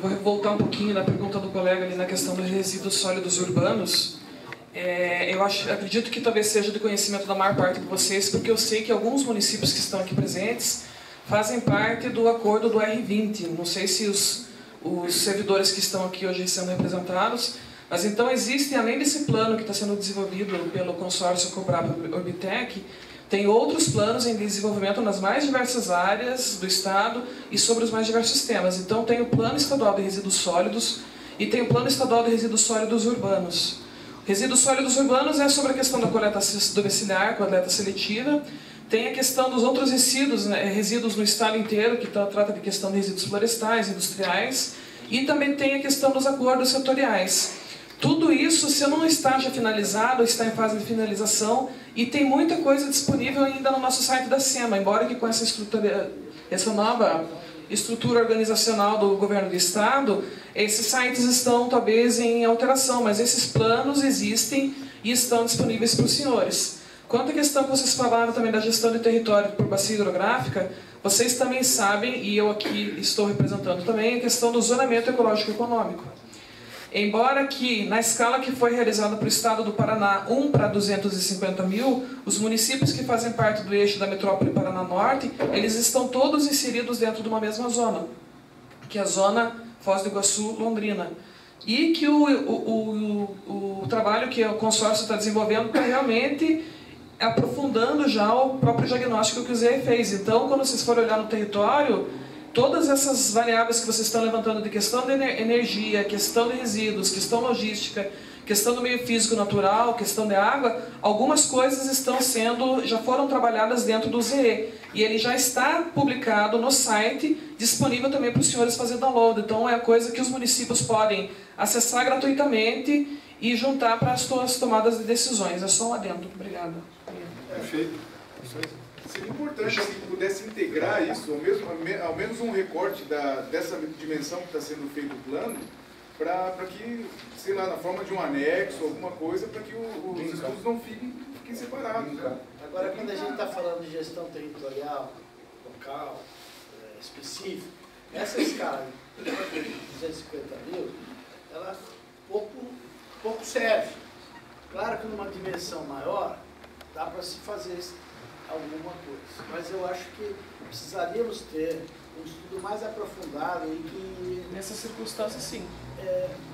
Vou voltar um pouquinho na pergunta do colega ali na questão dos resíduos sólidos urbanos. Acredito que talvez seja de conhecimento da maior parte de vocês, porque eu sei que alguns municípios que estão aqui presentes fazem parte do acordo do R20. Não sei se os servidores que estão aqui hoje sendo representados, mas então existe, além desse plano que está sendo desenvolvido pelo consórcio Cobrapa-Orbitec, tem outros planos em desenvolvimento nas mais diversas áreas do Estado e sobre os mais diversos temas. Então tem o Plano Estadual de Resíduos Sólidos e tem o Plano Estadual de Resíduos Sólidos Urbanos. Resíduos sólidos urbanos é sobre a questão da coleta domiciliar, coleta seletiva. Tem a questão dos outros resíduos, resíduos no estado inteiro, que trata de questão de resíduos florestais, industriais. E também tem a questão dos acordos setoriais. Tudo isso, se não está já finalizado, está em fase de finalização e tem muita coisa disponível ainda no nosso site da SEMA, embora que com essa nova estrutura organizacional do governo do estado, esses sites estão talvez em alteração, mas esses planos existem e estão disponíveis para os senhores. Quanto à questão que vocês falaram também da gestão de território por bacia hidrográfica, vocês também sabem, e eu aqui estou representando também, a questão do zonamento ecológico econômico. Embora que, na escala que foi realizada para o estado do Paraná, 1 para 250 mil, os municípios que fazem parte do eixo da metrópole Paraná Norte, eles estão todos inseridos dentro de uma mesma zona, que é a zona Foz do Iguaçu-Londrina. E que o trabalho que o consórcio está desenvolvendo está realmente aprofundando já o próprio diagnóstico que o Zé fez. Então, quando vocês forem olhar no território, todas essas variáveis que vocês estão levantando de questão de energia, questão de resíduos, questão logística, questão do meio físico natural, questão de água, algumas coisas já foram trabalhadas dentro do ZE. E ele já está publicado no site, disponível também para os senhores fazer download. Então é coisa que os municípios podem acessar gratuitamente e juntar para as suas tomadas de decisões. É só um adendo. Obrigada. Perfeito. Seria importante se pudesse integrar isso, ao menos um recorte dessa dimensão que está sendo feito o plano, para que, sei lá, na forma de um anexo, alguma coisa, para que os estudos não fiquem separados. Agora, quando a gente está falando de gestão territorial, local, específica, essa escala de 250 mil, ela pouco serve. Claro que numa dimensão maior, dá para se fazer alguma coisa, mas eu acho que precisaríamos ter um estudo mais aprofundado e que... Nessas circunstâncias, sim.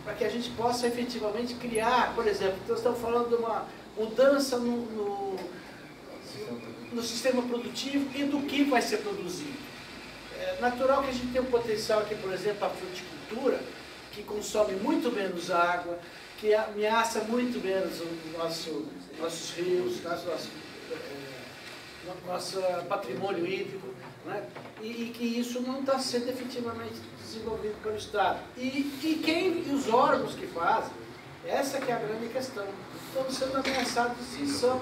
Para que a gente possa efetivamente criar, por exemplo, então estamos falando de uma mudança no sistema produtivo e do que vai ser produzido. É natural que a gente tenha um potencial aqui, por exemplo, a fruticultura, que consome muito menos água, que ameaça muito menos nossos rios, nosso patrimônio hídrico, né? E que isso não está sendo efetivamente desenvolvido pelo Estado. E os órgãos que fazem, essa que é a grande questão, estão sendo ameaçados de extinção,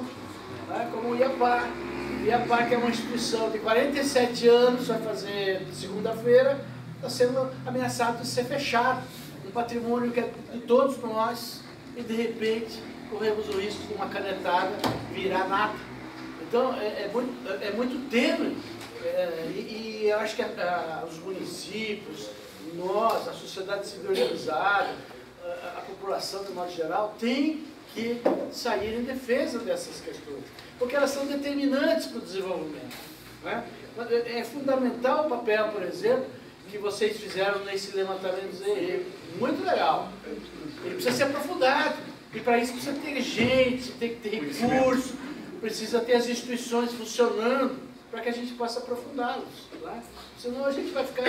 né? Como o IAPAR. O IAPAR, que é uma instituição de 47 anos, vai fazer segunda-feira, está sendo ameaçado de ser fechado. Um patrimônio que é de todos nós, e de repente corremos o risco de uma canetada virar nada. Então, é muito tênue, e eu acho que os municípios, nós, a sociedade civil organizada, a população, de modo geral, tem que sair em defesa dessas questões, porque elas são determinantes para o desenvolvimento, né? É fundamental o papel, por exemplo, que vocês fizeram nesse levantamento do ZE, muito legal. Ele precisa ser aprofundado, e para isso precisa ter gente, tem que ter recurso, precisa ter as instituições funcionando para que a gente possa aprofundá-los, né? Senão a gente vai ficar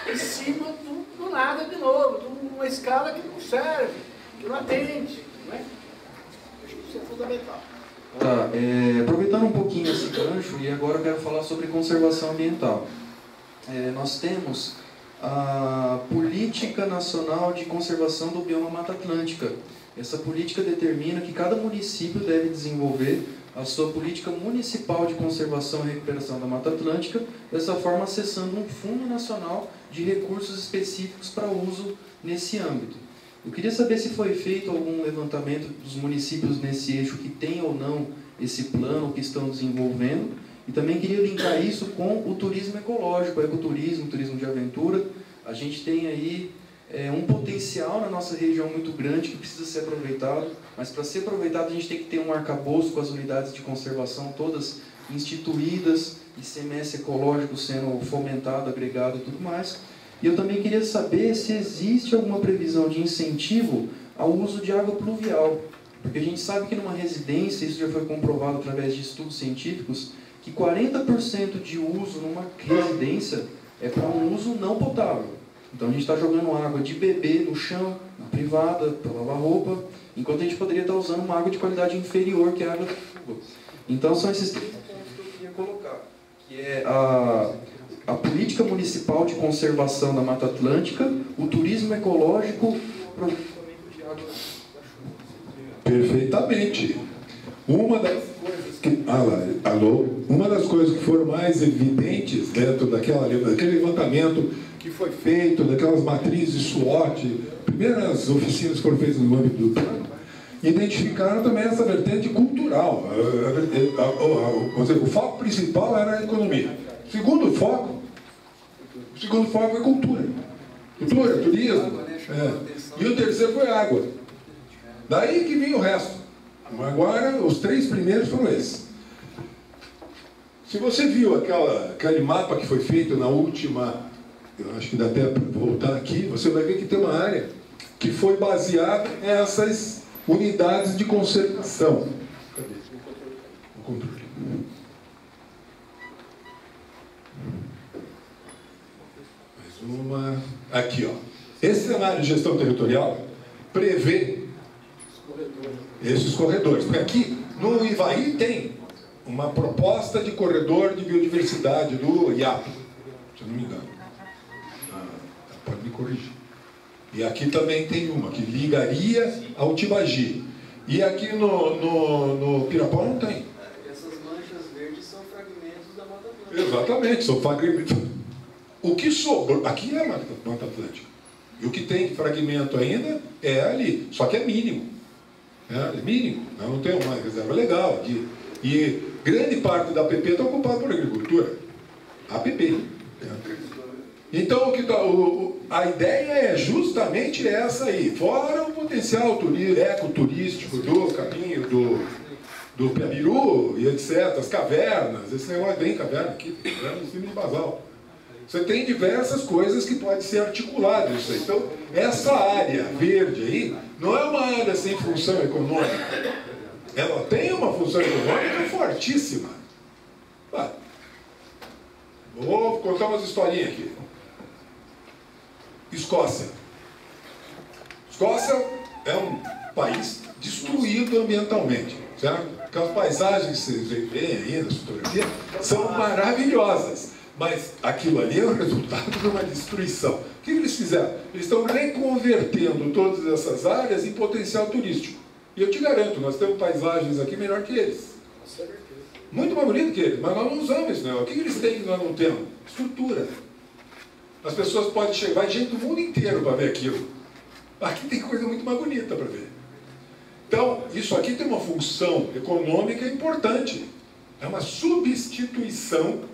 em cima do nada de novo, de uma escala que não serve, que não atende, né? Acho que isso é fundamental. Tá, aproveitando um pouquinho esse gancho, e agora eu quero falar sobre conservação ambiental. Nós temos a Política Nacional de Conservação do Bioma Mata Atlântica. Essa política determina que cada município deve desenvolver a sua política municipal de conservação e recuperação da Mata Atlântica, dessa forma acessando um Fundo Nacional de Recursos Específicos para uso nesse âmbito. Eu queria saber se foi feito algum levantamento dos municípios nesse eixo que tem ou não esse plano que estão desenvolvendo, e também queria linkar isso com o turismo ecológico, o ecoturismo, turismo de aventura, A gente tem aí um potencial na nossa região muito grande que precisa ser aproveitado, mas para ser aproveitado a gente tem que ter um arcabouço com as unidades de conservação todas instituídas, ICMS ecológico sendo fomentado, agregado e tudo mais. E eu também queria saber se existe alguma previsão de incentivo ao uso de água pluvial, porque a gente sabe que numa residência, isso já foi comprovado através de estudos científicos, que 40% de uso numa residência é para um uso não potável. Então a gente está jogando água de beber no chão, na privada, para lavar roupa, enquanto a gente poderia estar usando uma água de qualidade inferior, que é a água da chuva. Então são esses 3 pontos que eu queria colocar, que é a política municipal de conservação da Mata Atlântica, o turismo ecológico e o aproveitamento de água da chuva. Perfeitamente. Uma das coisas que... Uma das coisas que foram mais evidentes dentro daquele levantamento que foi feito, daquelas matrizes SWOT, primeiras oficinas que foram feitas no âmbito do plano, identificaram também essa vertente cultural. O foco principal era a economia. O segundo foco é cultura. Cultura, turismo. E o terceiro foi água. Daí que vinha o resto. Agora, os 3 primeiros foram esses. Se você viu aquele mapa que foi feito na última, eu acho que dá até para voltar aqui, você vai ver que tem uma área que foi baseada nessas unidades de conservação. Cadê? O controle. Mais uma. Aqui, ó. Esse cenário de gestão territorial prevê esses corredores. Porque aqui, no Ivaí, tem uma proposta de corredor de biodiversidade do IAP, se eu não me engano. Pode me corrigir. E aqui também tem uma que ligaria ao Tibagi. E aqui no Pirapó não tem. Essas manchas verdes são fragmentos da Mata Atlântica. Exatamente, são fragmentos. O que sobrou, aqui é a Mata Atlântica. E o que tem de fragmento ainda é ali, só que é mínimo. É mínimo, não tem uma reserva legal aqui. E grande parte da APP está ocupada por agricultura. APP. Então, a ideia é justamente essa aí. Fora o potencial ecoturístico do caminho do Piabiru e etc. As cavernas, esse negócio bem caverna aqui, caverna em cima de basal. Você tem diversas coisas que podem ser articuladas isso aí. Então, essa área verde aí não é uma área sem função econômica. Ela tem uma função econômica fortíssima. Vou contar umas historinhas aqui. Escócia. Escócia é um país destruído ambientalmente, certo? Aquelas paisagens que vocês veem aí nas fotografias são maravilhosas. Mas aquilo ali é o resultado de uma destruição. O que eles fizeram? Eles estão reconvertendo todas essas áreas em potencial turístico. E eu te garanto, nós temos paisagens aqui melhor que eles. Muito mais bonito que eles, mas nós não usamos isso. O que eles têm que nós não temos? Estrutura. As pessoas podem chegar, vai gente do mundo inteiro para ver aquilo. Aqui tem coisa muito mais bonita para ver. Então, isso aqui tem uma função econômica importante. É uma substituição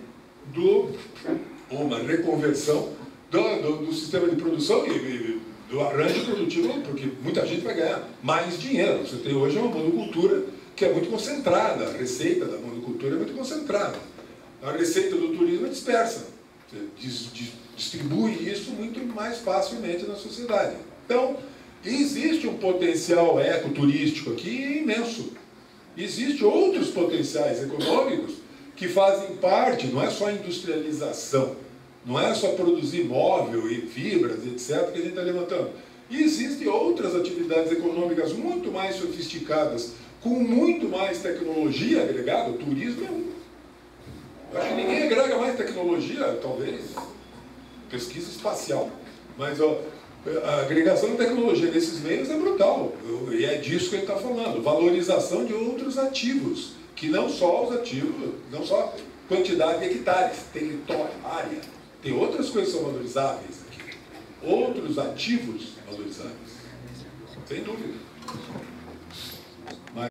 uma reconversão do sistema de produção e do arranjo produtivo, porque muita gente vai ganhar mais dinheiro. Você tem hoje uma monocultura que é muito concentrada, a receita da monocultura é muito concentrada. A receita do turismo é dispersa. Você distribui isso muito mais facilmente na sociedade. Então, existe um potencial ecoturístico aqui imenso. Existem outros potenciais econômicos que fazem parte, não é só a industrialização, não é só produzir móvel e fibras, etc., que a gente está levantando. E existem outras atividades econômicas muito mais sofisticadas, com muito mais tecnologia agregada. O turismo é um. Acho que ninguém agrega mais tecnologia, talvez, pesquisa espacial. Mas a agregação de tecnologia nesses meios é brutal. E é disso que ele está falando. Valorização de outros ativos. Que não só os ativos, não só quantidade de hectares, território, área. Tem outras coisas que são valorizáveis aqui. Outros ativos valorizáveis. Sem dúvida.